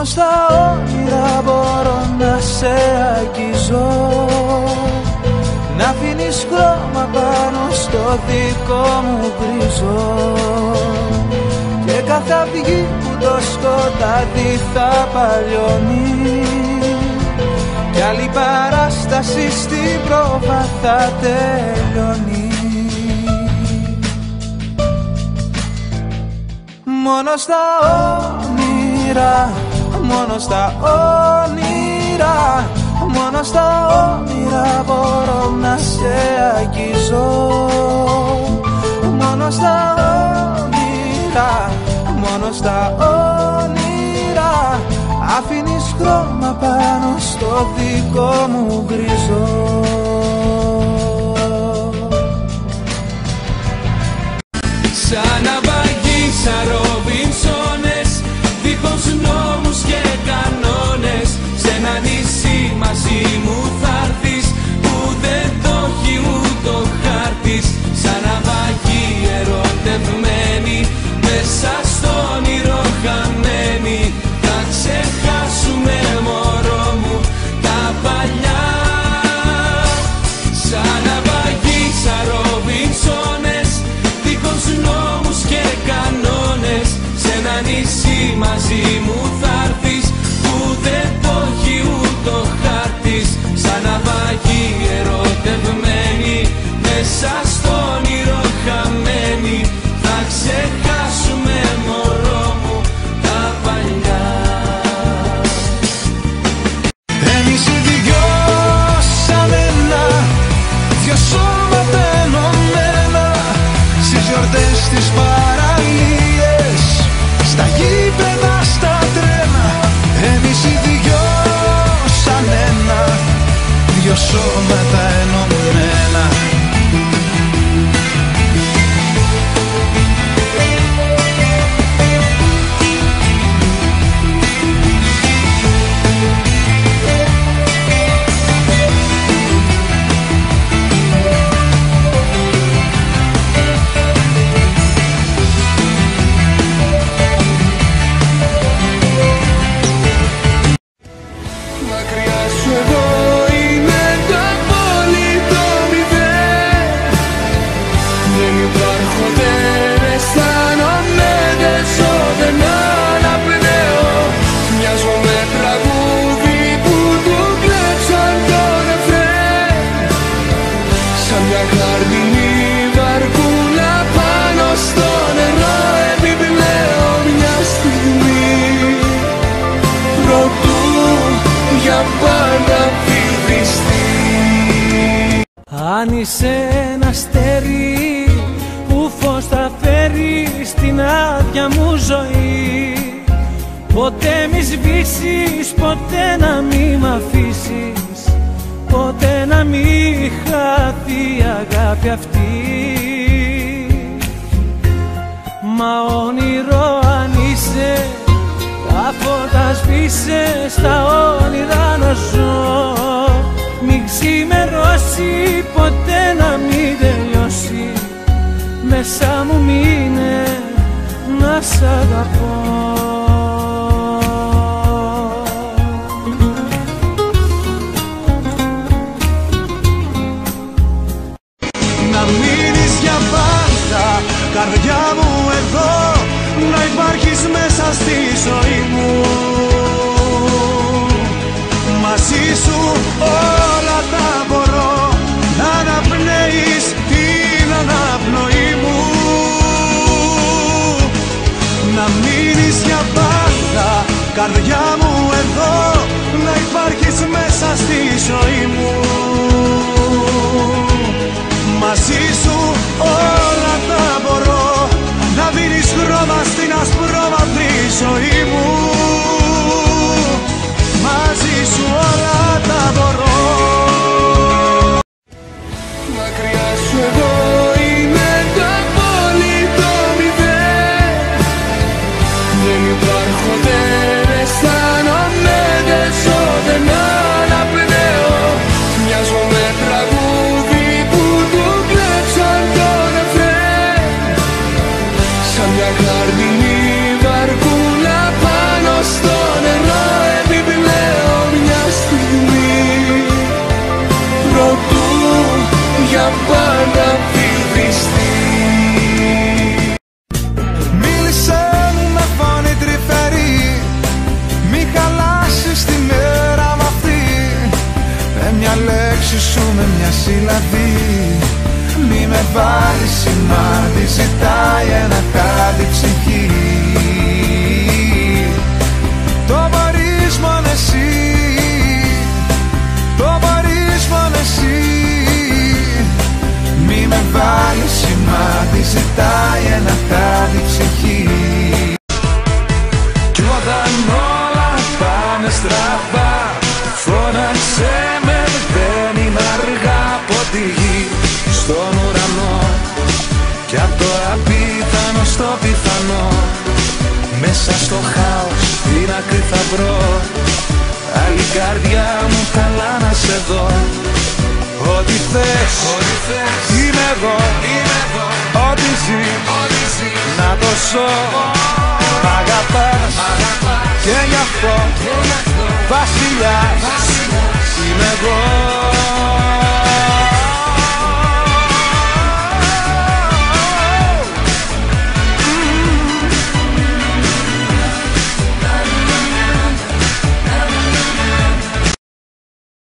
στα όνειρα μπορώ να σε αγγίζω, να αφήνεις χρώμα πάνω στο δικό μου γκριζό, και κάθε αυγή που το σκοτάδι θα παλιώνει, κι άλλη παράσταση στην πρόβα θα τελειώνει. Μόνο στα όνειρα, μόνο στα όνειρα, μόνο στα όνειρα μπορώ να σε αγγίζω, μόνο στα όνειρα, μόνο στα όνειρα, αφήνεις χρώμα πάνω στο δικό μου γκριζό. Σαν ναυαγοί, σαν Ρόμπινσονες, δίχως νόμους και κανόνες, σε ένα νησί μαζί μου θα'ρθεις, που δεν το έχει ούτε ο χάρτης. Σαν ναυαγοί ερωτευμένοι, μέσα στο όνειρο χαμένοι, θα ξεχάσουμε μωρό μου τα παλιά. Σαν ναυαγοί, σαν Ρόμπινσονες, δίχως νόμους και κανόνες, σε ένα νησί μαζί μου θα'ρθεις, που δεν το έχει ούτε ο χάρτης. Σαν ναυαγοί ερωτευμένοι, μέσα στο όνειρο χαμένοι, θα ξεχάσουμε μωρό μου τα παλιά. Εμείς οι δυο σαν ένα, δυο σώματα ενωμένα, στις γιορτές, στις παραλίες, στα γήπεδα, στα τρένα. Εμείς οι δυο σαν ένα, δυο σώματα ενωμένα. Μακριά σου εγώ είμαι το απόλυτο μηδέν, δεν υπάρχω, δεν αισθάνομαι, δεν ζω, δεν αναπνέω. Μοιάζω με τραγούδι που του κλέψαν το ρεφρέν, σαν μια χαρτινή βαρκούλα πάνω στο νερό, επιπλέον μια στιγμή προτού για πάντα βυθιστεί. Αν είσαι ένα αστέρι που φως θα φέρει στην άδεια μου ζωή, ποτέ μη σβήσεις, ποτέ να μη μ' αφήσεις, ποτέ να μη χαθεί η αγάπη αυτή. Μα όνειρο αν είσαι, τα φώτα σβήσε, στα όνειρα να ζω, μην ξημερώσει, ποτέ να μην τελειώσει, μέσα μου μείνε να σ' αγαπώ. Να μείνεις για πάντα, καρδιά μου εδώ, να υπάρχεις μέσα στη ζωή μου. Μαζί σου όλα τα μπορώ, να αναπνέεις την αναπνοή μου. Να μείνεις για πάντα, καρδιά μου εδώ, να υπάρχεις μέσα στη ζωή μου. Μαζί σου όλα τα μπορώ, να δίνεις χρώμα στην ασπρόμαυρη ζωή μου. Μαζί σου όλα τα μπορώ. Μακριά σου εγώ είμαι το απόλυτο μηδέν, δεν υπάρχω, δεν αισθάνομαι, δεν ζω, δεν αναπνέω. για πάντα βυθιστεί. Μίλησε μου με φωνή τρυφερή, μη χαλάσεις τη μέρα μ' αυτή. Με μια λέξη σου, με μια σύλλαβη, μη με βάλεις σημάδι, ζητάει ένα κάτι ψυχή. Το μπορείς μόνο εσύ, το μπορείς μόνο εσύ. Μη με βάλεις σημάδι, ζητάει ένα κάτι ψυχή. Κι όταν όλα πάνε στραβά, φώναξε με, δεν είναι αργά. Από τη γη στον ουρανό κι απ' το απίθανο στο πιθανό, μέσα στο χάος την άκρη θα βρω. Άλλη καρδιά μου, καλά να σε δω. Ό,τι θες, είμαι εγώ, ό,τι ζεις, να το ζω. Μ' αγαπάς και γι' αυτό βασιλιάς είμαι εγώ.